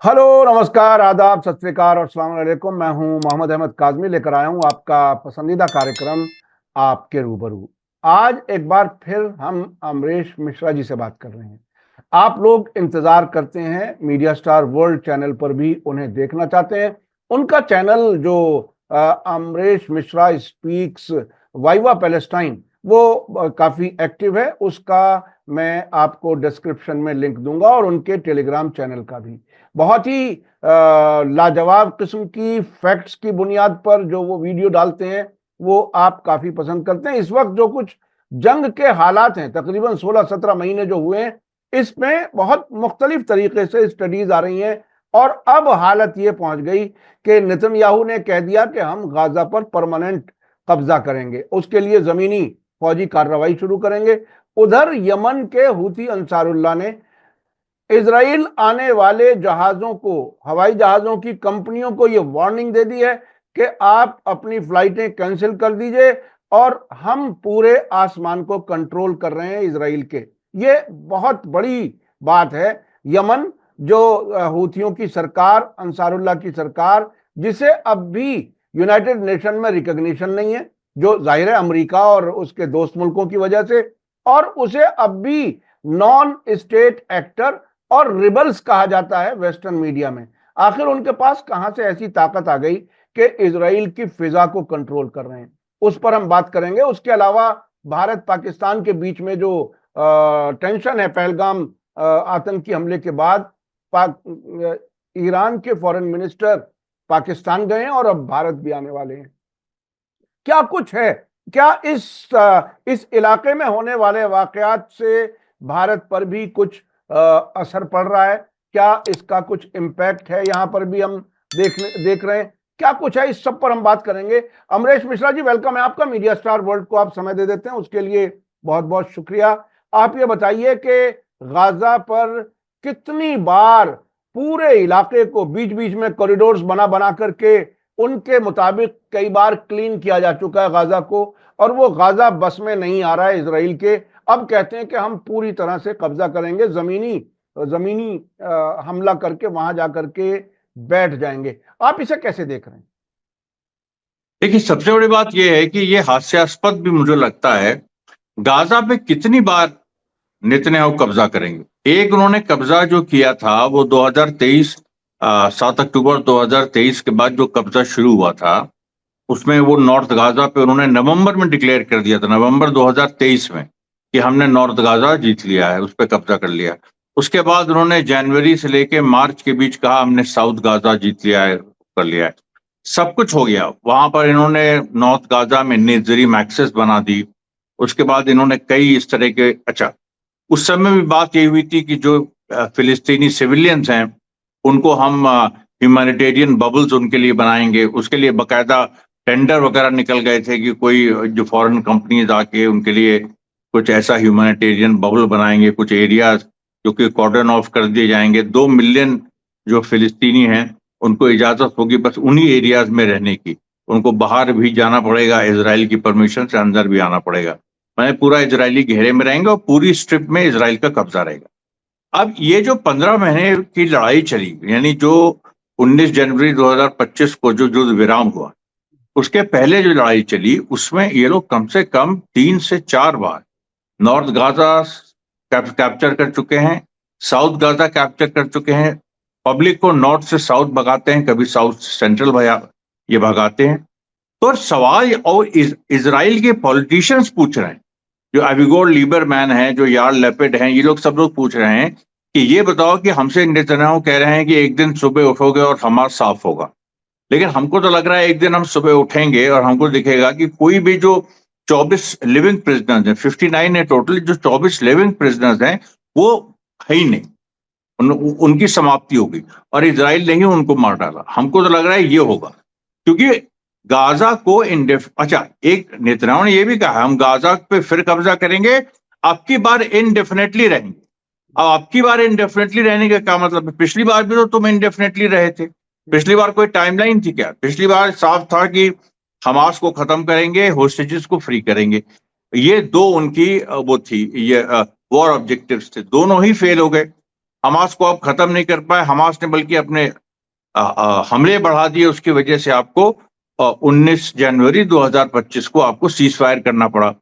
Hello, नमस्कार, आदाब, सत श्री अकाल और अस्सलाम वालेकुम। मैं हूं मोहम्मद अहमद काज़मी, लेकर आया हूं आपका पसंदीदा कार्यक्रम आपके रूबरू। आज एक बार फिर हम अमरीश मिश्रा जी से बात कर रहे हैं। आप लोग इंतजार करते हैं, मीडिया स्टार वर्ल्ड चैनल पर भी उन्हें देखना चाहते हैं। उनका चैनल जो Amrish Mishra speaks viva Palestine, वो काफी एक्टिव है। उसका मैं आपको डिस्क्रिप्शन में लिंक दूंगा और उनके टेलीग्राम चैनल का भी। बहुत ही लाजवाब किस्म की फैक्ट्स की बुनियाद पर जो वो वीडियो डालते हैं, वो आप काफी पसंद करते हैं। इस वक्त जो कुछ जंग के हालात हैं, तकरीबन 16-17 महीने जो हुए हैं, इसमें बहुत मुख्तलिफ तरीके से स्टडीज आ रही हैं। और अब हालत ये पहुंच गई कि नेतन्याहू ने कह दिया कि हम गाजा पर परमानेंट कब्जा करेंगे, उसके लिए जमीनी फौजी कार्रवाई शुरू करेंगे। उधर यमन के हूथी अंसारुल्लाह ने इजराइल आने वाले जहाजों को, हवाई जहाजों की कंपनियों को यह वार्निंग दे दी है कि आप अपनी फ्लाइटें कैंसिल कर दीजिए और हम पूरे आसमान को कंट्रोल कर रहे हैं इजराइल के। ये बहुत बड़ी बात है। यमन जो हूथियों की सरकार, अंसारुल्लाह की सरकार, जिसे अब भी यूनाइटेड नेशन में रिकॉग्निशन नहीं है, जो जाहिर है अमेरिका और उसके दोस्त मुल्कों की वजह से, और उसे अब भी नॉन स्टेट एक्टर और रिबल्स कहा जाता है वेस्टर्न मीडिया में। आखिर उनके पास कहां से ऐसी ताकत आ गई कि इजराइल की फिजा को कंट्रोल कर रहे हैं? उस पर हम बात करेंगे। उसके अलावा भारत पाकिस्तान के बीच में जो टेंशन है, पहलगाम आतंकी हमले के बाद ईरान के फॉरेन मिनिस्टर पाकिस्तान गए हैं और अब भारत भी आने वाले हैं। क्या कुछ है? क्या इस इलाके में होने वाले वाकयात से भारत पर भी कुछ असर पड़ रहा है? क्या इसका कुछ इम्पैक्ट है? यहां पर भी हम देख रहे हैं क्या कुछ है। इस सब पर हम बात करेंगे। अमरीश मिश्रा जी, वेलकम है आपका। मीडिया स्टार वर्ल्ड को आप समय दे देते हैं, उसके लिए बहुत बहुत शुक्रिया। आप ये बताइए कि गाजा पर कितनी बार पूरे इलाके को बीच बीच में कॉरिडोर्स बना बना करके उनके मुताबिक कई बार क्लीन किया जा चुका है गाजा को, और वो गाजा बस में नहीं आ रहा है इसराइल के। अब कहते हैं कि हम पूरी तरह से कब्जा करेंगे, जमीनी जमीनी हमला करके वहां जाकर के बैठ जाएंगे। आप इसे कैसे देख रहे हैं? देखिए, सबसे बड़ी बात यह है कि यह हास्यास्पद भी मुझे लगता है। गाजा पे कितनी बार नेतन्याहू कब्जा करेंगे? एक उन्होंने कब्जा जो किया था वो 2023, 7 अक्टूबर 2023 के बाद जो कब्जा शुरू हुआ था, उसमें वो नॉर्थ गाजा पे उन्होंने नवंबर में डिक्लेयर कर दिया था, नवंबर 2023 में, कि हमने नॉर्थ गाजा जीत लिया है, उस पर कब्जा कर लिया। उसके बाद उन्होंने जनवरी से लेके मार्च के बीच कहा हमने साउथ गाजा जीत लिया है, कर लिया है। सब कुछ हो गया वहां पर। इन्होंने नॉर्थ गाजा में नेजरी एक्सेस बना दी। उसके बाद इन्होंने कई इस तरह के, अच्छा, उस समय भी बात यही हुई थी कि जो फिलिस्तीनी सिविलियंस हैं उनको हम ह्यूमैनिटेरियन बबल्स उनके लिए बनाएंगे। उसके लिए बकायदा टेंडर वगैरह निकल गए थे कि कोई जो फॉरेन कंपनीज आके उनके लिए कुछ ऐसा ह्यूमैनिटेरियन बबल बनाएंगे, कुछ एरियाज जो कि कॉर्डन ऑफ कर दिए जाएंगे। 2 मिलियन जो फिलिस्तीनी हैं उनको इजाजत होगी बस उन्हीं एरियाज में रहने की। उनको बाहर भी जाना पड़ेगा, इजराइल की परमिशन से अंदर भी आना पड़ेगा। मैंने पूरा इजरायली घेरे में रहेंगे और पूरी स्ट्रिप में इजराइल का कब्जा रहेगा। अब ये जो 15 महीने की लड़ाई चली, यानी जो 19 जनवरी 2025 को जो युद्ध विराम हुआ, उसके पहले जो लड़ाई चली उसमें ये लोग कम से कम 3 से 4 बार नॉर्थ गाजा कैप्चर कर चुके हैं, साउथ गाजा कैप्चर कर चुके हैं। पब्लिक को नॉर्थ से साउथ भगाते हैं, कभी साउथ से सेंट्रल ये भगाते हैं। तो सवाल, और इजराइल के पॉलिटिशियंस पूछ रहे हैं, जो अविगोर लीबरमैन है, जो यार लेपिड हैं, ये लोग सब लोग पूछ रहे हैं कि ये बताओ कि हमसे नेतन्याहू कह रहे हैं कि एक दिन सुबह उठोगे और हमास साफ होगा। लेकिन हमको तो लग रहा है एक दिन हम सुबह उठेंगे और हमको दिखेगा कि कोई भी जो 24 लिविंग प्रिजनर्स हैं, 59 है टोटल, जो 24 लिविंग प्रिजनर्स हैं वो है ही नहीं। उनकी समाप्ति होगी और इजराइल ने ही उनको मार डाला। हमको तो लग रहा है ये होगा, क्योंकि गाजा को अच्छा, एक नेतन्याहू ने यह भी कहा हम गाजा पे फिर कब्जा करेंगे, आपकी बार इनडेफिनेटली रहेंगे। अब आपकी बार इनडेफिनेटली रहने का क्या मतलब है? पिछली बार भी तो तुम इनडेफिनेटली रहे थे। पिछली बार कोई टाइमलाइन थी क्या? पिछली बार साफ था कि हमास को खत्म करेंगे, होस्टेजेस को फ्री करेंगे। ये दो उनकी वो थी, ये वॉर ऑब्जेक्टिव्स थे, दोनों ही फेल हो गए। हमास को आप खत्म नहीं कर पाए, हमास ने बल्कि अपने हमले बढ़ा दिए, उसकी वजह से आपको 19 जनवरी 2025 को आपको सीज फायर करना पड़ा।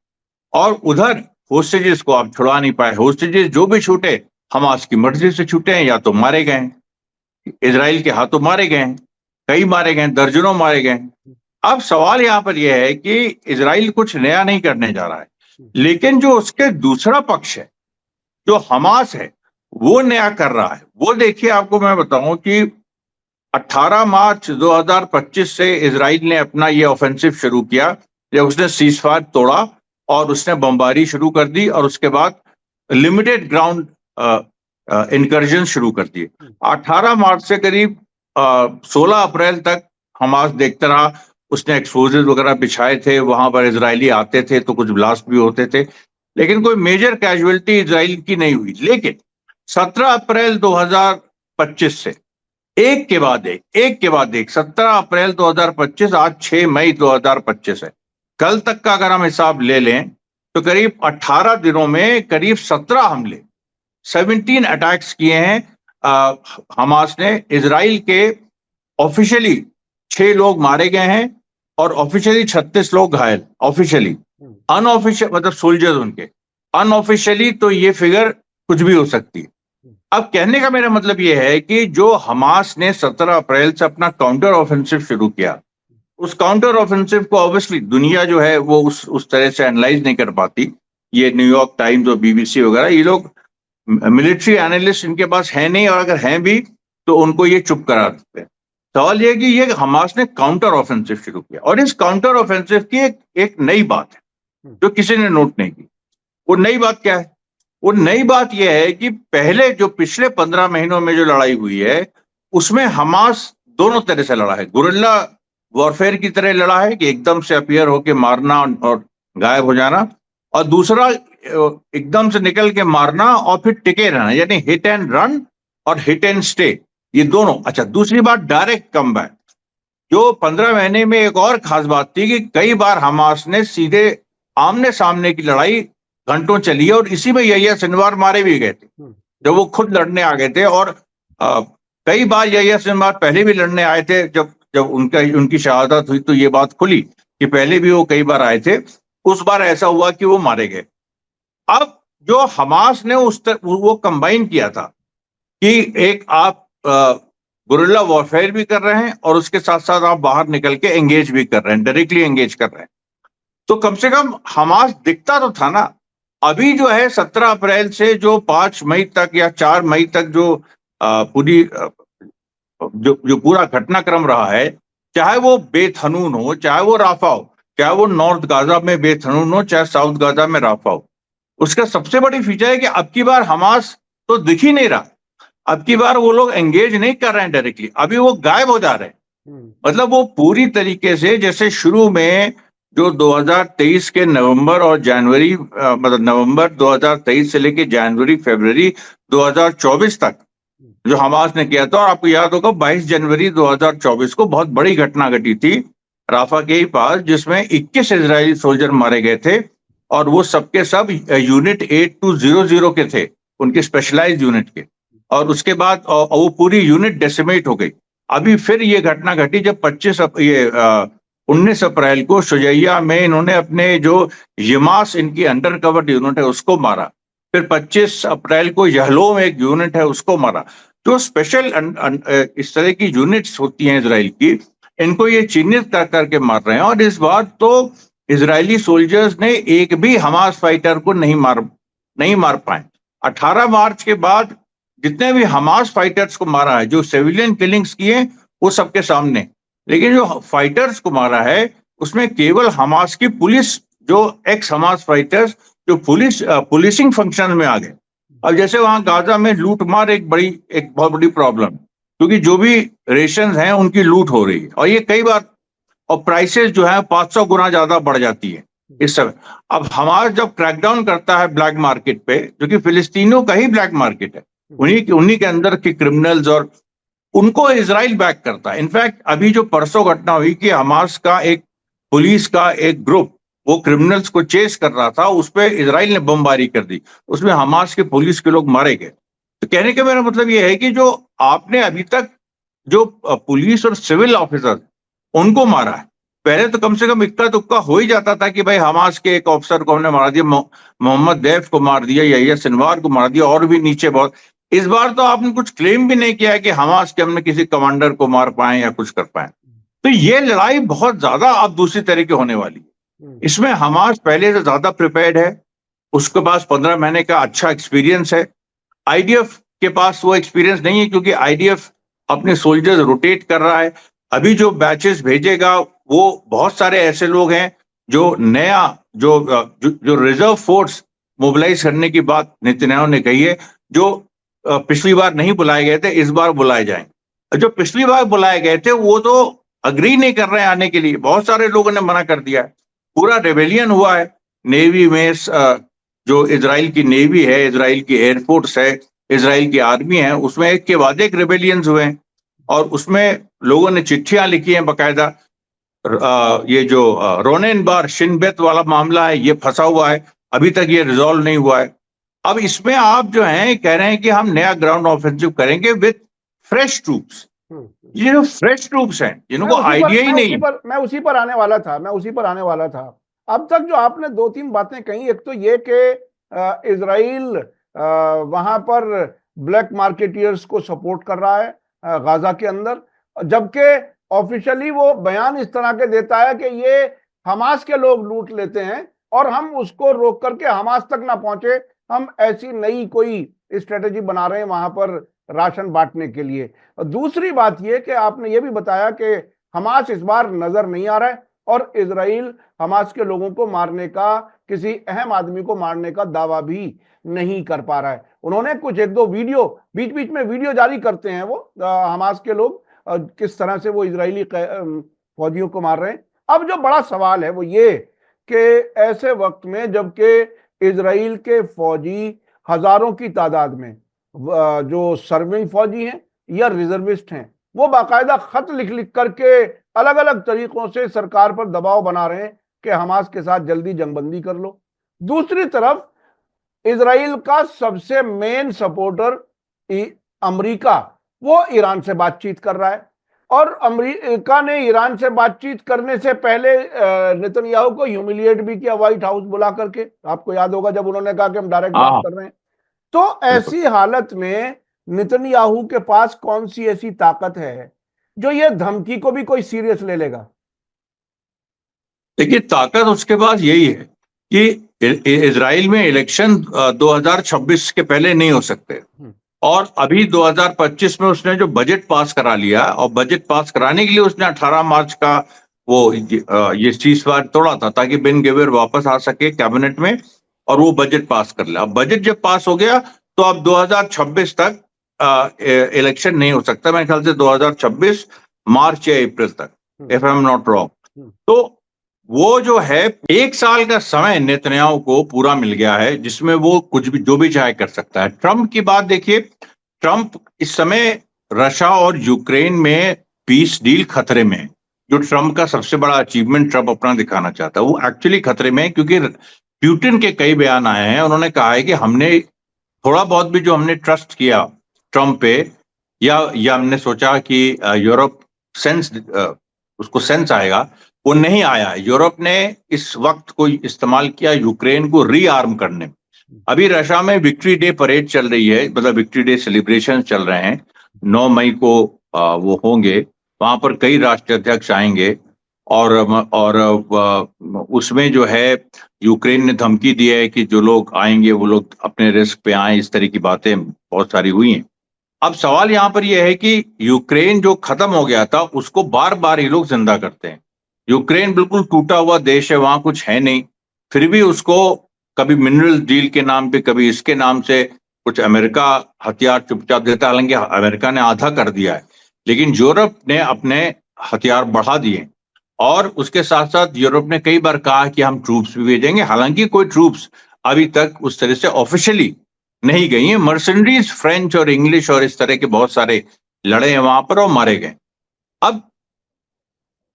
और उधर होस्टेजेस को आप छुड़ा नहीं पाए। होस्टेजेस जो भी छूटे हमास की मर्जी से छूटे हैं, या तो मारे गए हैं, इजराइल के हाथों मारे गए हैं, कई मारे गए, दर्जनों मारे गए। अब सवाल यहां पर यह है कि इजराइल कुछ नया नहीं करने जा रहा है, लेकिन जो उसके दूसरा पक्ष है, जो हमास है, वो नया कर रहा है। वो देखिए, आपको मैं बताऊं कि 18 मार्च 2025 से इजराइल ने अपना ये ऑफेंसिव शुरू किया, जब उसने सीज फायर तोड़ा और उसने बमबारी शुरू कर दी, और उसके बाद लिमिटेड ग्राउंड इनकर्जन शुरू कर दिए। 18 मार्च से करीब 16 अप्रैल तक हमास देखता रहा। उसने एक्सप्लोजिव वगैरह बिछाए थे, वहां पर इजरायली आते थे तो कुछ ब्लास्ट भी होते थे, लेकिन कोई मेजर कैजुअलिटी इजराइल की नहीं हुई। लेकिन 17 अप्रैल 2025 से एक के बाद एक 17 अप्रैल 2025, आज 6 मई 2025 है, कल तक का अगर हम हिसाब ले लें तो करीब 18 दिनों में करीब 17 हमले, 17 अटैक्स किए हैं हमास ने। इजराइल के ऑफिशियली 6 लोग मारे गए हैं और ऑफिशियली 36 लोग घायल, ऑफिशियली। अनऑफिशियल मतलब सोल्जर्स उनके, अनऑफिशियली तो ये फिगर कुछ भी हो सकती है। अब कहने का मेरा मतलब यह है कि जो हमास ने 17 अप्रैल से अपना काउंटर ऑफेंसिव शुरू किया, उस काउंटर ऑफेंसिव को ऑब्वियसली दुनिया जो है वो उस तरह से एनालाइज नहीं कर पाती। ये न्यूयॉर्क टाइम्स और बीबीसी वगैरह, ये लोग मिलिट्री एनालिस्ट इनके पास है नहीं, और अगर हैं भी तो उनको ये चुप करा देते हैं। सवाल ये है कि ये हमास ने काउंटर ऑफेंसिव शुरू किया, और इस काउंटर ऑफेंसिव की एक नई बात है जो किसी ने नोट नहीं की। वो नई बात क्या है? वो नई बात यह है कि पहले जो पिछले 15 महीनों में जो लड़ाई हुई है, उसमें हमास दोनों तरह से लड़ा है। गुरिल्ला वॉरफेयर की तरह लड़ा है कि एकदम से अपीयर होके मारना और गायब हो जाना, और दूसरा एकदम से निकल के मारना और फिर टिके रहना, यानी हिट एंड रन और हिट एंड स्टे, ये दोनों। अच्छा, दूसरी बात डायरेक्ट कमबैक। जो 15 महीने में एक और खास बात थी कि कई बार हमास ने सीधे आमने सामने की लड़ाई घंटों चली है, और इसी में यहिया सिनवार मारे भी गए थे जब वो खुद लड़ने आ गए थे। और कई बार यहिया सिनवार पहले भी लड़ने आए थे, जब उनकी शहादत हुई तो ये बात खुली कि पहले भी वो कई बार आए थे। उस बार ऐसा हुआ कि वो मारे गए। अब जो हमास ने वो कंबाइन किया था कि एक आप गुरिल्ला वॉरफेयर भी कर रहे हैं और उसके साथ साथ आप बाहर निकल के एंगेज भी कर रहे हैं, डायरेक्टली एंगेज कर रहे हैं, तो कम से कम हमास दिखता तो था ना। अभी जो है 17 अप्रैल से जो 5 मई तक या 4 मई तक जो पूरी जो पूरा घटनाक्रम रहा है, चाहे वो बेत हनून हो, चाहे वो राफा हो, चाहे वो नॉर्थ गाजा में बेत हनून हो, चाहे साउथ गाजा में राफा हो, उसका सबसे बड़ी फीचर है कि अब की बार हमास तो दिख ही नहीं रहा। अब की बार वो लोग एंगेज नहीं कर रहे हैं डायरेक्टली, अभी वो गायब हो जा रहे हैं। मतलब वो पूरी तरीके से, जैसे शुरू में जो 2023 के नवंबर और जनवरी, मतलब नवंबर 2023 से लेके जनवरी फरवरी 2024 तक जो हमास ने किया था, और आपको याद होगा 22 जनवरी 2024 को बहुत बड़ी घटना घटी थी राफा के ही पास, जिसमें 21 इजरायली सोल्जर मारे गए थे, और वो सबके सब यूनिट 8200 के थे, उनके स्पेशलाइज्ड यूनिट के। और उसके बाद वो पूरी यूनिट डेसिमेट हो गई। अभी फिर ये घटना घटी जब 19 अप्रैल को शुजैया में इन्होंने अपने जो यमास इनकी अंडर कवर यूनिट है उसको मारा। फिर 25 अप्रैल को यहलो में एक यूनिट है उसको मारा। जो स्पेशल इस तरह की यूनिट्स होती हैं इजराइल की, इनको ये चिन्हित कर करके मार रहे हैं। और इस बार तो इजरायली सोल्जर्स ने एक भी हमास फाइटर को नहीं मार पाए। 18 मार्च के बाद जितने भी हमास फाइटर्स को मारा है, जो सिविलियन किलिंग्स किए, वो सबके सामने, लेकिन जो फाइटर्स को मारा है उसमें केवल हमास की पुलिस, जो एक्स हमास फाइटर्स जो पुलिसिंग फंक्शन में आ गए। अब जैसे वहां गाजा में लूटमार एक बहुत बड़ी प्रॉब्लम, क्योंकि जो भी रेशंस हैं उनकी लूट हो रही है, और ये कई बार, और प्राइसेस जो है 500 गुना ज्यादा बढ़ जाती है इस समय। अब हमास जब क्रैकडाउन करता है ब्लैक मार्केट पे, जो कि फिलिस्तीनियों का ही ब्लैक मार्केट है, उन्हीं के अंदर के क्रिमिनल्स, और उनको इजराइल बैक करता है। इनफैक्ट अभी जो परसों घटना हुई कि हमास का एक पुलिस का एक ग्रुप वो क्रिमिनल्स को चेस कर रहा था, उस पर इजराइल ने बमबारी कर दी, उसमें हमास के पुलिस के लोग मारे गए। तो कहने का मेरा मतलब ये है कि जो आपने अभी तक जो पुलिस और सिविल ऑफिसर उनको मारा है, पहले तो कम से कम इक्का दुक्का हो ही जाता था कि भाई हमास के एक ऑफिसर को हमने मार दिया, मोहम्मद दैफ को मार दिया, यहिया सिनवार को मार दिया, और भी नीचे बहुत। इस बार तो आपने कुछ क्लेम भी नहीं किया है कि हमास के हमने किसी कमांडर को मार पाए या कुछ कर पाए। तो ये लड़ाई बहुत ज्यादा अब दूसरी तरह की होने वाली है। इसमें हमास पहले से ज्यादा प्रिपेयर्ड है, उसके पास 15 महीने का अच्छा एक्सपीरियंस है। आईडीएफ के पास वो एक्सपीरियंस नहीं है, क्योंकि आईडीएफ अपने सोल्जर्स रोटेट कर रहा है। अभी जो बैचेस भेजेगा वो बहुत सारे ऐसे लोग हैं जो नया जो रिजर्व फोर्स मोबिलाइज करने की बात नेतन्याहू ने कही है, जो पिछली बार नहीं बुलाए गए थे, इस बार बुलाए जाएंगे। जो पिछली बार बुलाए गए थे वो तो अग्री नहीं कर रहे हैं आने के लिए, बहुत सारे लोगों ने मना कर दिया है। पूरा रेबेलियन हुआ है नेवी में, जो इजराइल की नेवी है, इजराइल की एयरफोर्स है, इजराइल की आर्मी है, उसमें एक के बाद एक रेबेलियंस हुए हैं। और उसमें लोगों ने चिट्ठियां लिखी हैं बकायदा। ये जो रोनेन बार शिनबेत वाला मामला है, ये फंसा हुआ है, अभी तक ये रिजॉल्व नहीं हुआ है। अब इसमें आप जो हैं कह रहे हैं कि हम नया ग्राउंड ऑफेंसिव करेंगे विथ फ्रेश ट्रूप्स। ये जो फ्रेश ट्रूप्स हैं जिनको आइडिया ही नहीं है। मैं उसी पर आने वाला था। अब तक जो आपने दो तीन बातें कही, एक तो ये कि इजराइल वहां पर ब्लैक मार्केटियर्स को सपोर्ट कर रहा है गाजा के अंदर, जबकि ऑफिशियली वो बयान इस तरह के देता है कि ये हमास के लोग लूट लेते हैं और हम उसको रोक करके हमास तक ना पहुंचे, हम ऐसी नई कोई स्ट्रेटेजी बना रहे हैं वहां पर राशन बांटने के लिए। और दूसरी बात यह कि आपने ये भी बताया कि हमास इस बार नजर नहीं आ रहा है और इजराइल हमास के लोगों को मारने का, किसी अहम आदमी को मारने का दावा भी नहीं कर पा रहा है। उन्होंने कुछ एक दो वीडियो बीच बीच में वीडियो जारी करते हैं वो हमास के लोग, किस तरह से वो इजरायली फौजियों को मार रहे हैं। अब जो बड़ा सवाल है वो ये कि ऐसे वक्त में जबकि इजराइल के फौजी हजारों की तादाद में, जो सर्विंग फौजी हैं या रिजर्विस्ट हैं, वो बाकायदा खत लिख लिख करके अलग अलग तरीकों से सरकार पर दबाव बना रहे हैं कि हमास के साथ जल्दी जंगबंदी कर लो। दूसरी तरफ इजराइल का सबसे मेन सपोर्टर अमेरिका, वो ईरान से बातचीत कर रहा है और अमेरिका ने ईरान से बातचीत करने से पहले नेतन्याहू को ह्यूमिलिएट भी किया व्हाइट हाउस बुला करके। आपको याद होगा जब उन्होंने कहा कि हम डायरेक्ट बात कर रहे हैं। तो ऐसी हालत में नेतन्याहू के पास कौन सी ऐसी ताकत है जो ये धमकी को भी कोई सीरियस ले लेगा? देखिए, ताकत उसके पास यही है कि इजराइल में इलेक्शन 2026 के पहले नहीं हो सकते, और अभी 2025 में उसने जो बजट पास करा लिया, और बजट पास कराने के लिए उसने 18 मार्च का वो ये सीज़फायर तोड़ा था ताकि बेन गवीर वापस आ सके कैबिनेट में और वो बजट पास कर ले। अब बजट जब पास हो गया तो अब 2026 तक इलेक्शन नहीं हो सकता, मेरे ख्याल से 2026 मार्च या अप्रैल तक, if I am not wrong. तो वो जो है 1 साल का समय नेतन्याहू को पूरा मिल गया है, जिसमें वो कुछ भी जो भी चाहे कर सकता है। ट्रंप की बात देखिए, ट्रंप इस समय रशिया और यूक्रेन में पीस डील खतरे में है। जो ट्रंप का सबसे बड़ा अचीवमेंट ट्रंप अपना दिखाना चाहता है वो एक्चुअली खतरे में है, क्योंकि प्यूटिन के कई बयान आए हैं। उन्होंने कहा है कि हमने थोड़ा बहुत भी जो हमने ट्रस्ट किया ट्रंप पे, या हमने सोचा कि यूरोप उसको सेंस आएगा, वो नहीं आया। यूरोप ने इस वक्त को इस्तेमाल किया यूक्रेन को रीआर्म करने में। अभी रशिया में विक्ट्री डे परेड चल रही है, मतलब विक्ट्री डे सेलिब्रेशन चल रहे हैं। 9 मई को वो होंगे, वहां पर कई राष्ट्राध्यक्ष आएंगे और उसमें जो है यूक्रेन ने धमकी दी है कि जो लोग आएंगे वो लोग अपने रिस्क पे आए, इस तरह की बातें बहुत सारी हुई हैं। अब सवाल यहां पर यह है कि यूक्रेन जो खत्म हो गया था उसको बार बार ये लोग जिंदा करते हैं। यूक्रेन बिल्कुल टूटा हुआ देश है, वहां कुछ है नहीं, फिर भी उसको कभी मिनरल डील के नाम पे, कभी इसके नाम से कुछ अमेरिका हथियार चुपचाप देता है। हालांकि अमेरिका ने आधा कर दिया है, लेकिन यूरोप ने अपने हथियार बढ़ा दिए, और उसके साथ साथ यूरोप ने कई बार कहा कि हम ट्रूप्स भी भेजेंगे। हालांकि कोई ट्रूप्स अभी तक उस तरह से ऑफिशियली नहीं गई है। मर्सनरीज फ्रेंच और इंग्लिश और इस तरह के बहुत सारे लड़े हैं वहां पर और मारे गए। अब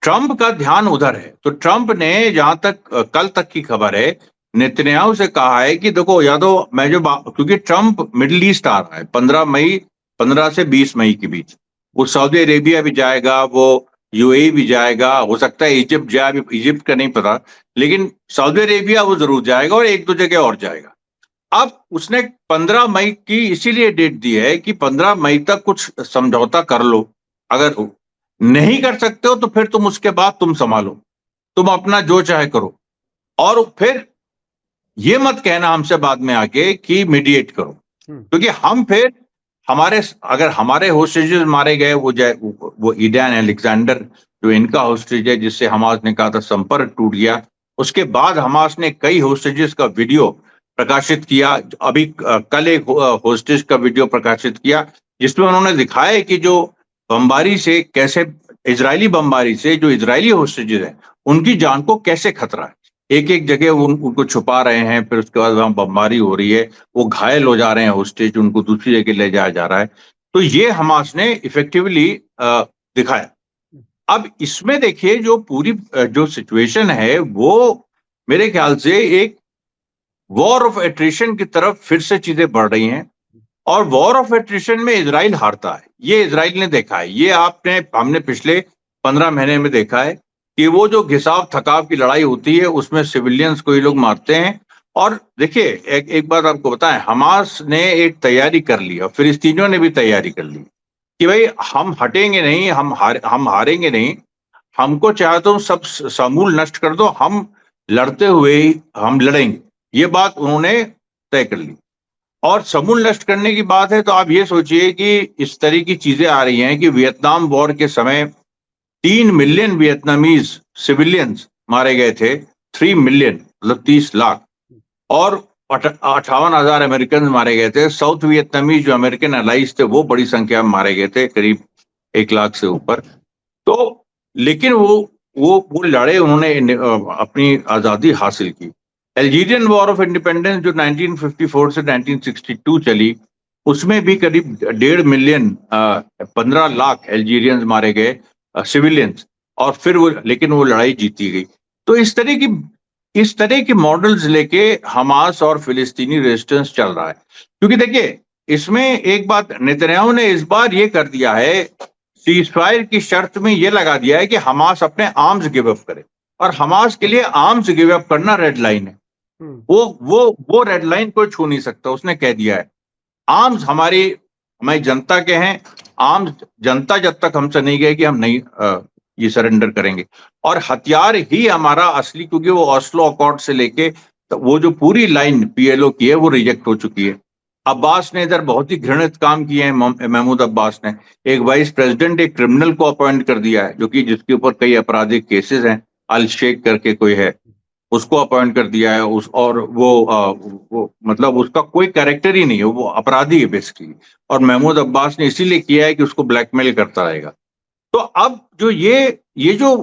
ट्रंप का ध्यान उधर है, तो ट्रंप ने, जहां तक कल तक की खबर है, नेतन्याहू से कहा है कि देखो, या तो मैं क्योंकि ट्रंप मिडिल ईस्ट आ रहा है 15 से 20 मई के बीच, वो सऊदी अरेबिया भी जाएगा, वो यूएई भी जाएगा, हो सकता है इजिप्ट जाए, अभी इजिप्ट का नहीं पता, लेकिन सऊदी अरेबिया वो जरूर जाएगा और एक दो जगह और जाएगा। अब उसने 15 मई की इसीलिए डेट दी है कि 15 मई तक कुछ समझौता कर लो, अगर नहीं कर सकते हो तो फिर तुम उसके बाद तुम संभालो, तुम अपना जो चाहे करो, और फिर ये मत कहना हमसे बाद में आके कि मीडिएट करो, क्योंकि हम फिर अगर हमारे होस्टेजेस मारे गए, वो ईडन अलेक्जेंडर जो इनका होस्टेज है, जिससे हमास ने कहा था संपर्क टूट गया, उसके बाद हमास ने कई होस्टेजेस का वीडियो प्रकाशित किया। अभी कल एक होस्टेज का वीडियो प्रकाशित किया जिसमें उन्होंने दिखाया कि जो बमबारी से कैसे, इजरायली बमबारी से जो इजरायली होस्टेजेस हैं उनकी जान को कैसे खतरा है, एक एक जगह उनको छुपा रहे हैं, फिर उसके बाद वहां बमबारी हो रही है, वो घायल हो जा रहे हैं होस्टेज, उनको दूसरी जगह ले जाया जा रहा है। तो ये हमास ने इफेक्टिवली दिखाया। अब इसमें देखिए जो पूरी जो सिचुएशन है वो मेरे ख्याल से एक वॉर ऑफ एट्रिशन की तरफ फिर से चीजें बढ़ रही हैं, और वॉर ऑफ एट्रिशन में इजराइल हारता है, ये इजराइल ने देखा है, ये हमने पिछले 15 महीने में देखा है कि वो जो घिसाव थकाव की लड़ाई होती है उसमें सिविलियंस को ये लोग मारते हैं। और देखिए एक बात आपको बताएं, हमास ने एक तैयारी कर ली और फिलिस्तीनियों ने भी तैयारी कर ली कि भाई हम हटेंगे नहीं, हम हारेंगे नहीं, हमको चाहे तो सब समूल नष्ट कर दो, हम लड़ते हुए ही हम लड़ेंगे, ये बात उन्होंने तय कर ली। और समूल नष्ट करने की बात है तो आप ये सोचिए कि इस तरह की चीजें आ रही हैं कि वियतनाम वॉर के समय 3 मिलियन वियतनामीज सिविलियंस मारे गए थे, 3 मिलियन मतलब 30 लाख, और 58,000 अमेरिकन मारे गए थे। साउथ वियतनामीज जो अमेरिकन अलाइज थे वो बड़ी संख्या में मारे गए थे, करीब 1 लाख से ऊपर। तो लेकिन वो लड़े, उन्होंने अपनी आजादी हासिल की। अल्जीरियन वॉर ऑफ इंडिपेंडेंस जो 1954 से 1962 चली, उसमें भी करीब 1.5 मिलियन 15 लाख अल्जीरियंस मारे गए सिविलियंस, और फिर लेकिन वो लड़ाई जीती गई। तो इस तरह के मॉडल्स लेके हमास और फिलिस्तीनी रेजिस्टेंस चल रहा है। क्योंकि देखिए इसमें एक बात नेतन्याहू ने इस बार ये कर दिया है, सीजफायर की शर्त में ये लगा दिया है कि हमास अपने आर्म्स गिव अप करे, और हमास के लिए आर्म्स गिव अप करना रेड लाइन है। वो रेड लाइन कोई छू नहीं सकता, उसने कह दिया है आर्म्स हमारी जनता के हैं, आर्म्स जनता जब तक हमसे नहीं गए कि हम नहीं ये सरेंडर करेंगे, और हथियार ही हमारा असली, क्योंकि वो ऑस्लो अकॉर्ड से लेके तो वो जो पूरी लाइन पीएलओ की है वो रिजेक्ट हो चुकी है। अब्बास ने इधर बहुत ही घृणित काम किए हैं, महमूद अब्बास ने एक वाइस प्रेसिडेंट, एक क्रिमिनल को अपॉइंट कर दिया है, जो कि जिसके ऊपर कई आपराधिक केसेस हैं, अल शेख करके कोई है, उसको अपॉइंट कर दिया है। और वो मतलब उसका कोई कैरेक्टर ही नहीं है, वो अपराधी है बेसिकली, और महमूद अब्बास ने इसीलिए किया है कि उसको ब्लैकमेल करता रहेगा। तो अब जो ये जो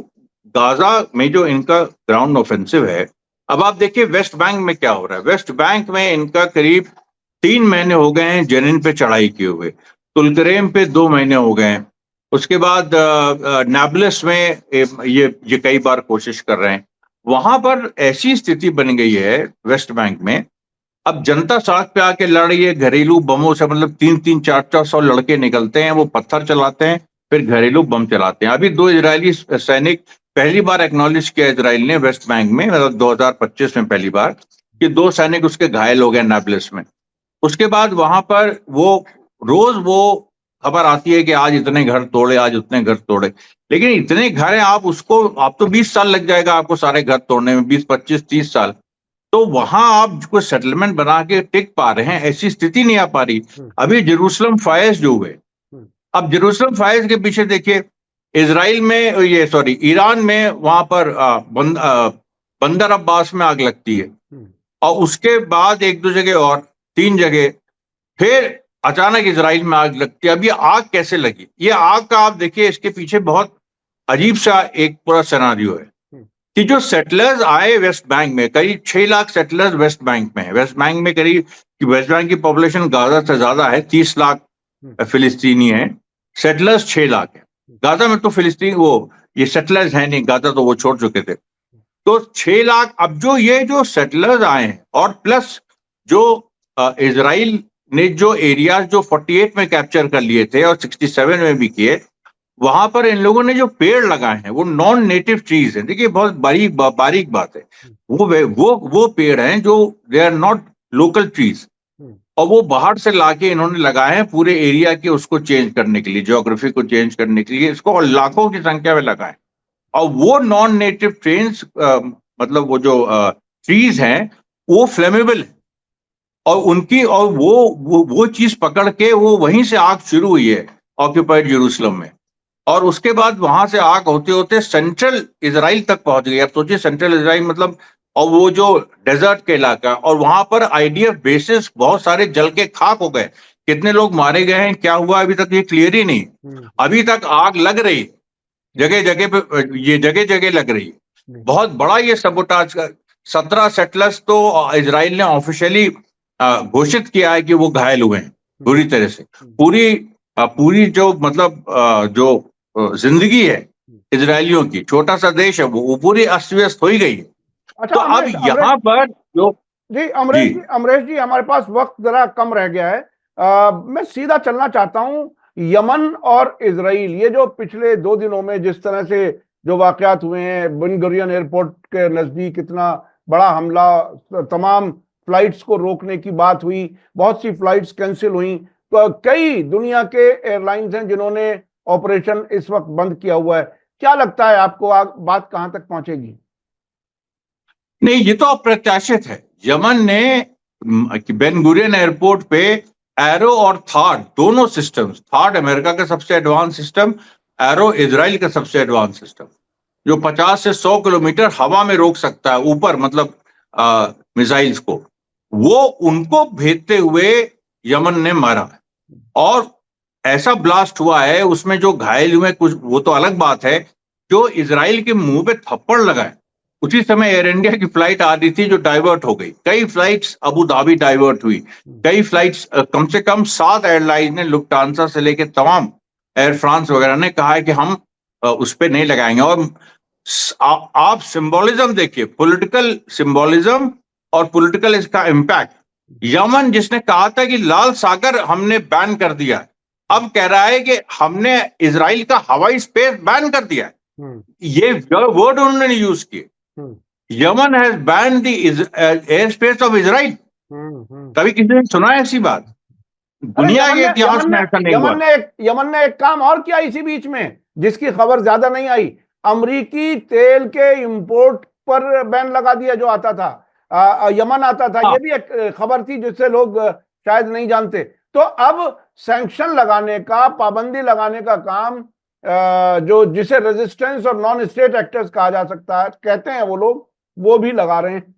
गाजा में जो इनका ग्राउंड ऑफेंसिव है, अब आप देखिए वेस्ट बैंक में क्या हो रहा है। वेस्ट बैंक में इनका करीब 3 महीने हो गए हैं जेनिन पे चढ़ाई किए हुए, तुलकरेम पे 2 महीने हो गए हैं, उसके बाद नाब्लस में ये कई बार कोशिश कर रहे हैं। वहां पर ऐसी स्थिति बन गई है वेस्ट बैंक में, अब जनता सड़क पे आके लड़ रही है घरेलू बमों से, मतलब 3-3, 400 लड़के निकलते हैं, वो पत्थर चलाते हैं, फिर घरेलू बम चलाते हैं। अभी 2 इजरायली सैनिक पहली बार एक्नॉलेज किया इजराइल ने वेस्ट बैंक में, मतलब 2025 में पहली बार, कि 2 सैनिक उसके घायल हो गए नाब्लस में। उसके बाद वहां पर रोज वो खबर आती है कि आज इतने घर तोड़े, आज उतने घर तोड़े, लेकिन इतने घर हैं, आप तो 20 साल लग जाएगा आपको सारे घर तोड़ने में, 20, 25, 30 साल। तो वहां आप कोई सेटलमेंट बना के टिक पा रहे हैं, ऐसी स्थिति नहीं आ पा रही। अभी जेरूसलम फायर्स जो हुए, अब जेरूसलम फायर्स के पीछे देखिए, इजराइल में ईरान में वहां पर बंदर अब्बास में आग लगती है, और उसके बाद 1-2 जगह और, 3 जगह, फिर अचानक इजराइल में आग लगती है। अब ये आग कैसे लगी, ये आग का आप देखिए इसके पीछे बहुत अजीब सा एक पूरा सिनेरियो है कि जो सेटलर्स आए वेस्ट बैंक में, करीब 6 लाख सेटलर्स वेस्ट बैंक में है। वेस्ट बैंक में करीब, वेस्ट बैंक की पॉपुलेशन गाजा से ज्यादा है, 30 लाख फिलिस्तीनी है, सेटलर्स 6 लाख है। गाजा में तो फिलिस्तीन ये सेटलर्स है नहीं, गाजा तो वो छोड़ चुके थे। तो 6 लाख, अब जो सेटलर्स आए हैं और प्लस जो इजराइल ने जो एरियाज जो 48 में कैप्चर कर लिए थे और 67 में भी किए, वहां पर इन लोगों ने जो पेड़ लगाए हैं वो नॉन नेटिव ट्रीज हैं। देखिए बहुत बारीक बात है, वो पेड़ हैं जो they are not local trees, और वो बाहर से लाके इन्होंने लगाए हैं पूरे एरिया के उसको चेंज करने के लिए, ज्योग्राफी को चेंज करने के लिए इसको, और लाखों की संख्या में लगाए। और वो नॉन नेटिव ट्रेन्स, मतलब वो जो ट्रीज हैं वो फ्लेमेबल है, और उनकी और वो चीज पकड़ के वो वहीं से आग शुरू हुई है ऑक्यूपाइड यरूशलेम में, और उसके बाद वहां से आग होते होते सेंट्रल इजराइल तक पहुंच गई। अब सोचिए सेंट्रल इजराइल मतलब, और वो जो डेजर्ट के इलाका, और वहां पर आईडीएफ बेसिस बहुत सारे जल के खाक हो गए। कितने लोग मारे गए हैं, क्या हुआ अभी तक ये क्लियर ही नहीं। अभी तक आग लग रही जगह जगह पे, ये जगह जगह लग रही है। बहुत बड़ा ये सबोटाज का 17 सेटलर्स तो इजराइल ने ऑफिशियली घोषित किया है कि वो घायल हुए हैं बुरी तरह से। पूरी जो मतलब जो जिंदगी है इजरायलियों की, छोटा सा देश है वो पूरी अस्त व्यस्त हो ही गई है। अच्छा तो अब यहाँ पर जो जी अमरेश जी, हमारे पास वक्त जरा कम रह गया है। मैं सीधा चलना चाहता हूं यमन और इजराइल, ये जो पिछले 2 दिनों में जिस तरह से जो वाकयात हुए हैं, बेन गुरियन एयरपोर्ट के नजदीक इतना बड़ा हमला, तमाम फ्लाइट्स को रोकने की बात हुई, बहुत सी फ्लाइट्स कैंसिल हुई, तो कई दुनिया के एयरलाइंस हैं जिन्होंने ऑपरेशन इस वक्त बंद किया हुआ है। क्या लगता है आपको बात कहां तक पहुंचेगी? नहीं, ये तो अप्रत्याशित है। यमन ने बेन गुरियन एयरपोर्ट पे एरो और थार्ड दोनों सिस्टम्स, थार्ड अमेरिका का सबसे एडवांस सिस्टम, एरो इजराइल का सबसे एडवांस सिस्टम, जो 50 से 100 किलोमीटर हवा में रोक सकता है ऊपर, मतलब मिसाइल्स को, वो उनको भेजते हुए यमन ने मारा। और ऐसा ब्लास्ट हुआ है उसमें जो घायल हुए कुछ, वो तो अलग बात है, जो इजराइल के मुंह पे थप्पड़ लगाए। उसी समय एयर इंडिया की फ्लाइट आ रही थी जो डाइवर्ट हो गई, कई फ्लाइट्स अबू धाबी डाइवर्ट हुई, कई फ्लाइट्स, कम से कम 7 एयरलाइन ने, लुफ्टांसा से लेकर तमाम एयर फ्रांस वगैरह ने कहा है कि हम उस पर नहीं लगाएंगे। और आप सिंबोलिज्म देखिए, पॉलिटिकल सिंबोलिज्म और पॉलिटिकल इसका इम्पैक्ट। यमन जिसने कहा था कि लाल सागर हमने बैन कर दिया है, अब कह रहा है कि हमने इजराइल का हवाई स्पेस बैन कर दिया है। ये वर्ड उन्होंने यूज किए, Yemen has ban the air space of Israel. कभी किसी ने सुना है ऐसी बात? दुनिया के इतिहास में ऐसा नहीं हुआ। यमन ने एक काम और किया इसी बीच में, जिसकी खबर ज्यादा नहीं आई। अमरीकी तेल के इंपोर्ट पर बैन लगा दिया, जो आता था यमन आता था। ये भी एक खबर थी जिससे लोग शायद नहीं जानते। तो अब सैंक्शन लगाने का, पाबंदी लगाने का काम, जो जिसे रेजिस्टेंस और नॉन स्टेट एक्टर्स कहा जा सकता है, कहते हैं वो लोग, वो भी लगा रहे हैं।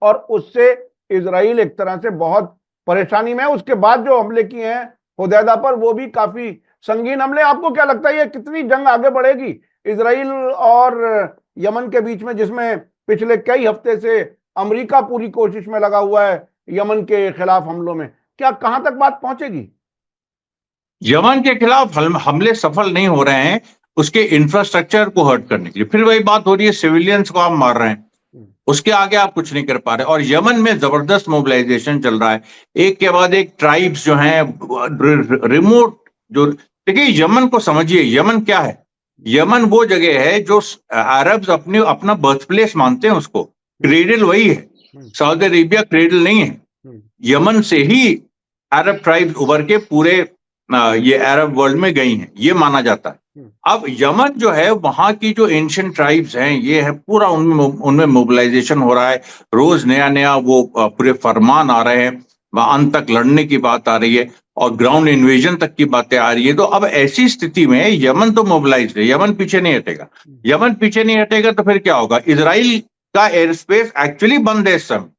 और उससे इजराइल एक तरह से बहुत परेशानी में है। उसके बाद जो हमले किए हैं हुदैदा पर, वो भी काफी संगीन हमले। आपको क्या लगता है ये कितनी जंग आगे बढ़ेगी इजराइल और यमन के बीच में, जिसमें पिछले कई हफ्ते से अमेरिका पूरी कोशिश में लगा हुआ है यमन के खिलाफ हमलों में? क्या कहां तक बात पहुंचेगी? यमन के खिलाफ हमले सफल नहीं हो रहे हैं उसके इंफ्रास्ट्रक्चर को हर्ट करने के लिए। फिर वही बात हो रही है, सिविलियंस को आप मार रहे हैं, उसके आगे आप कुछ नहीं कर पा रहे। और यमन में जबरदस्त मोबिलाइजेशन चल रहा है, एक के बाद एक ट्राइब्स जो हैं रिमोट, जो, देखिए यमन को समझिए, यमन क्या है? यमन वो जगह है जो अरब्स अपना बर्थ प्लेस मानते हैं, उसको क्रेडल वही है। सऊदी अरेबिया क्रेडल नहीं है। यमन से ही अरब ट्राइब्स उभर के पूरे ये अरब वर्ल्ड में गई हैं, ये माना जाता है। अब यमन जो है, वहां की जो एंशिएंट ट्राइब्स हैं, ये है पूरा उनमें मोबिलाइजेशन हो रहा है। रोज नया नया वो पूरे फरमान आ रहे हैं, वहां अंत तक लड़ने की बात आ रही है और ग्राउंड इन्वेजन तक की बातें आ रही है। तो अब ऐसी स्थिति में यमन तो मोबिलाइज है, यमन पीछे नहीं हटेगा। यमन पीछे नहीं हटेगा तो फिर क्या होगा? इजराइल का एयर स्पेस एक्चुअली बंद है इस समय,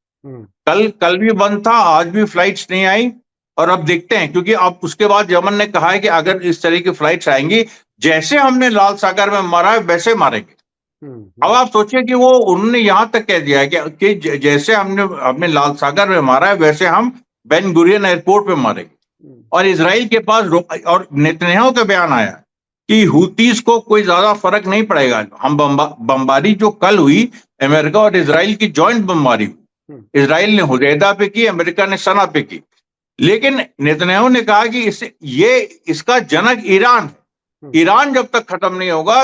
कल भी बंद था, आज भी फ्लाइट्स नहीं आई। और अब देखते हैं, क्योंकि अब उसके बाद यमन ने कहा है कि अगर इस तरह की फ्लाइट्स आएंगी, जैसे हमने लाल सागर में मारा है वैसे मारेंगे। अब आप सोचिए कि वो उन्होंने यहां तक कह दिया है कि जैसे हमने लाल सागर में मारा है वैसे हम बेन गुरियन एयरपोर्ट पे मारेंगे। और इजराइल के पास और नेतन्याहू का बयान आया कि हुतीज को कोई ज्यादा फर्क नहीं पड़ेगा। हम बमबारी जो कल हुई, अमेरिका और इजराइल की जॉइंट बमबारी हुई, इजराइल ने हुदैदा पे की, अमेरिका ने सना पे की, लेकिन नेतन्याहू ने कहा कि इसका जनक ईरान है, ईरान जब तक खत्म नहीं होगा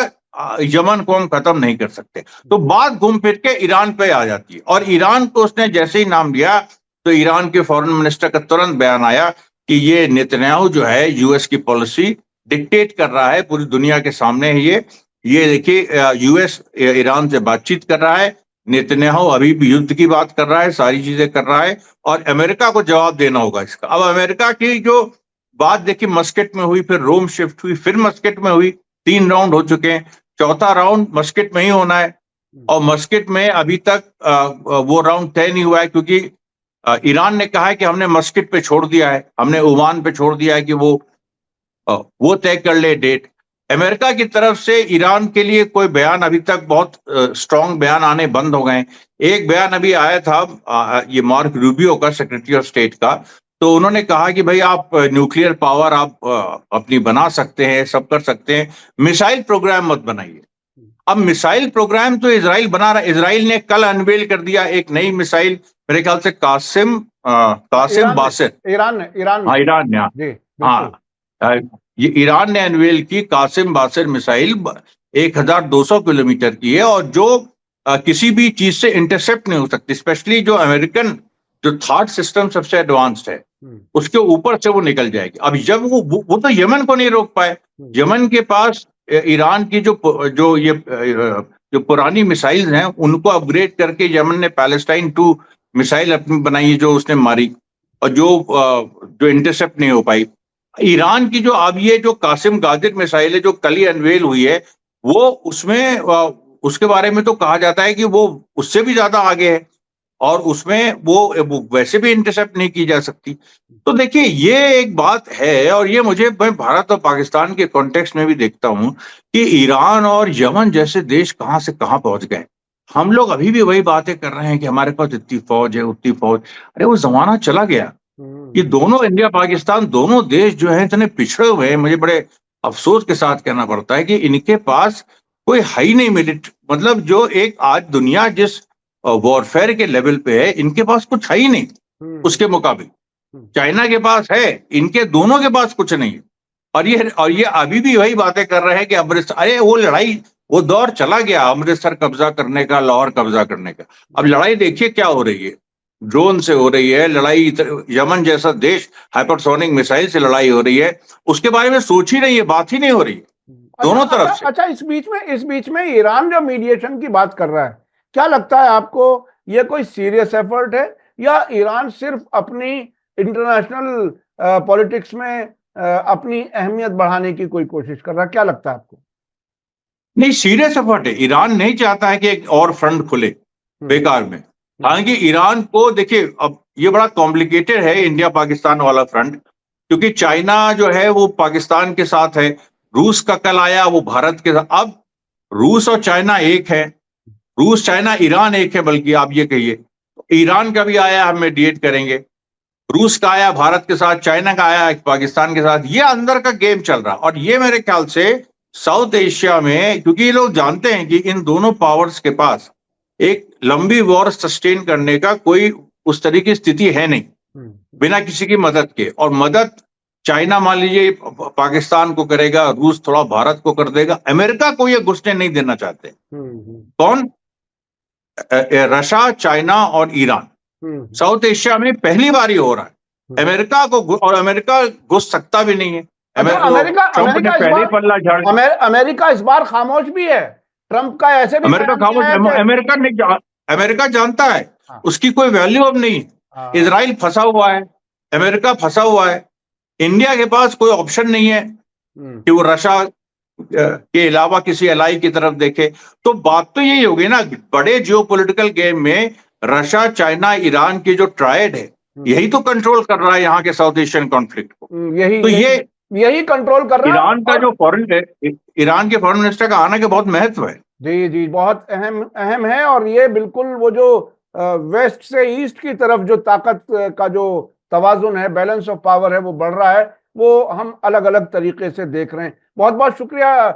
यमन को हम खत्म नहीं कर सकते। तो बात घूम फिर के ईरान पे आ जाती है, और ईरान को उसने जैसे ही नाम लिया तो ईरान के फॉरेन मिनिस्टर का तुरंत बयान आया कि ये नेतन्याहू जो है यूएस की पॉलिसी डिक्टेट कर रहा है पूरी दुनिया के सामने है। ये देखिए, यूएस ईरान से बातचीत कर रहा है, नेतन्याहू अभी भी युद्ध की बात कर रहा है, सारी चीजें कर रहा है, और अमेरिका को जवाब देना होगा इसका। अब अमेरिका की जो बात देखिए, मस्कट में हुई, फिर रोम शिफ्ट हुई, फिर मस्कट में हुई, 3 राउंड हो चुके हैं, चौथा राउंड मस्कट में ही होना है। और मस्कट में अभी तक वो राउंड तय नहीं हुआ है, क्योंकि ईरान ने कहा है कि हमने मस्कट पे छोड़ दिया है, हमने ओमान पे छोड़ दिया है कि वो तय कर ले डेट। अमेरिका की तरफ से ईरान के लिए कोई बयान अभी तक, बहुत स्ट्रांग बयान आने बंद हो गए। एक बयान अभी आया था ये मार्क रूबियो का, सेक्रेटरी ऑफ स्टेट का, तो उन्होंने कहा कि भाई आप न्यूक्लियर पावर आप अपनी बना सकते हैं, सब कर सकते हैं, मिसाइल प्रोग्राम मत बनाइए। अब मिसाइल प्रोग्राम तो इजराइल बना रहा है। इजराइल ने कल अनवेल कर दिया एक नई मिसाइल, मेरे ख्याल से कासिम बासिर, ईरान हाँ ईरान ने, हाँ ये ईरान ने अनवेल की कासिम बासिर मिसाइल 1200 किलोमीटर की है, और जो किसी भी चीज से इंटरसेप्ट नहीं हो सकती, स्पेशली जो अमेरिकन जो थॉट सिस्टम सबसे एडवांस्ड है उसके ऊपर से वो निकल जाएगी। अब जब वो तो यमन को नहीं रोक पाए, यमन के पास ईरान की जो पुरानी मिसाइल्स हैं उनको अपग्रेड करके यमन ने पैलेस्टाइन 2 मिसाइल अपनी बनाई, जो उसने मारी, और जो इंटरसेप्ट नहीं हो पाई। ईरान की जो अब ये जो कासिम गाजिर मिसाइल है जो कल ही अनवेल हुई है, वो उसमें उसके बारे में तो कहा जाता है कि वो उससे भी ज्यादा आगे है, और उसमें वो वैसे भी इंटरसेप्ट नहीं की जा सकती। तो देखिए, ये एक बात है, और ये मैं भारत और पाकिस्तान के कॉन्टेक्स्ट में भी देखता हूं कि ईरान और यमन जैसे देश कहां से कहां पहुंच गए। हम लोग अभी भी वही बातें कर रहे हैं कि हमारे पास इतनी फौज है, उतनी फौज। अरे वो जमाना चला गया। ये दोनों, इंडिया पाकिस्तान दोनों देश जो है इतने पिछड़े हुए हैं, मुझे बड़े अफसोस के साथ कहना पड़ता है कि इनके पास कोई है ही नहीं मिलिट्री, मतलब जो एक आज दुनिया जिस वॉरफेयर के लेवल पे है, इनके पास कुछ है ही नहीं उसके मुकाबले। चाइना के पास है, इनके दोनों के पास कुछ नहीं है। और ये अभी भी वही बातें कर रहे हैं कि अमृतसर, अरे वो लड़ाई, वो दौर चला गया अमृतसर कब्जा करने का, लाहौर कब्जा करने का। अब लड़ाई देखिए क्या हो रही है, ड्रोन से हो रही है लड़ाई, यमन जैसा देश हाइपरसोनिक मिसाइल से लड़ाई हो रही है, उसके बारे में सोच ही नहीं है, बात ही नहीं हो रही है दोनों तरफ से। अच्छा, इस बीच में ईरान जो मीडिएशन की बात कर रहा है, क्या लगता है आपको, ये कोई सीरियस एफर्ट है या ईरान सिर्फ अपनी इंटरनेशनल पॉलिटिक्स में अपनी अहमियत बढ़ाने की कोई कोशिश कर रहा है? क्या लगता है आपको? नहीं, सीरियस एफर्ट है। ईरान नहीं चाहता है कि एक और फ्रंट खुले बेकार में। हालांकि ईरान को देखिए, अब ये बड़ा कॉम्प्लिकेटेड है इंडिया पाकिस्तान वाला फ्रंट, क्योंकि चाइना जो है वो पाकिस्तान के साथ है, रूस का कल आया वो भारत के साथ। अब रूस और चाइना एक है, रूस चाइना ईरान एक है, बल्कि आप ये कहिए ईरान का भी आया हम मेडिएट करेंगे, रूस का आया भारत के साथ, चाइना का आया पाकिस्तान के साथ। ये अंदर का गेम चल रहा, और ये मेरे ख्याल से साउथ एशिया में, क्योंकि ये लोग जानते हैं कि इन दोनों पावर्स के पास एक लंबी वॉर सस्टेन करने का कोई उस तरह की स्थिति है नहीं बिना किसी की मदद के। और मदद चाइना मान लीजिए पाकिस्तान को करेगा, रूस थोड़ा भारत को कर देगा, अमेरिका को ये घुसने नहीं देना चाहते। कौन? रशिया, चाइना और ईरान। साउथ एशिया में पहली बार ही हो रहा है। अमेरिका को, और अमेरिका घुस सकता भी नहीं है। अमेरिका इस बार खामोश भी है। ट्रंप का ऐसे भी अमेरिका खामोश, अमेरिका जानता है उसकी कोई वैल्यू अब नहीं। इजराइल फंसा हुआ है, अमेरिका फंसा हुआ है, इंडिया के पास कोई ऑप्शन नहीं है कि वो रशिया के अलावा किसी एलाई की तरफ देखे। तो बात तो यही होगी ना, बड़े जियोपॉलिटिकल गेम में रशिया, चाइना, ईरान की जो ट्रायड है, यही तो कंट्रोल कर रहा है यहाँ के साउथ एशियन कॉन्फ्लिक्ट को। यही कंट्रोल कर रहा है। ईरान का जो ईरान के फॉरेन मिनिस्टर का आना के बहुत महत्व है। जी जी, बहुत अहम है। और ये बिल्कुल वो जो वेस्ट से ईस्ट की तरफ जो ताकत का जो तवाजुन है, बैलेंस ऑफ पावर है, वो बढ़ रहा है। वो हम अलग अलग तरीके से देख रहे हैं। बहुत बहुत शुक्रिया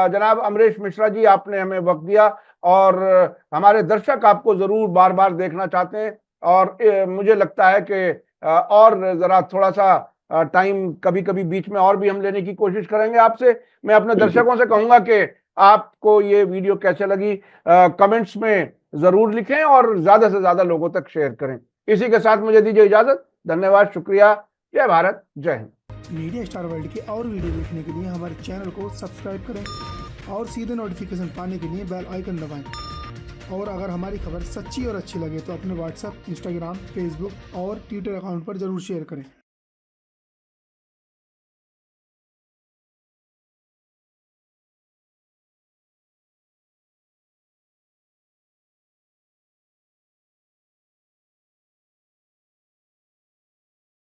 जनाब अमरीश मिश्रा जी, आपने हमें वक्त दिया और हमारे दर्शक आपको जरूर बार बार देखना चाहते हैं और मुझे लगता है कि और जरा थोड़ा सा टाइम कभी कभी बीच में और भी हम लेने की कोशिश करेंगे आपसे। मैं अपने दर्शकों से कहूंगा कि आपको ये वीडियो कैसे लगी कमेंट्स में जरूर लिखें और ज्यादा से ज्यादा लोगों तक शेयर करें। इसी के साथ मुझे दीजिए इजाजत। धन्यवाद, शुक्रिया, जय भारत, जय हिंद। मीडिया स्टार वर्ल्ड के और वीडियो देखने के लिए हमारे चैनल को सब्सक्राइब करें और सीधे नोटिफिकेशन पाने के लिए बेल आइकन दबाएं। और अगर हमारी खबर सच्ची और अच्छी लगे तो अपने व्हाट्सएप, इंस्टाग्राम, फेसबुक और ट्विटर अकाउंट पर जरूर शेयर करें।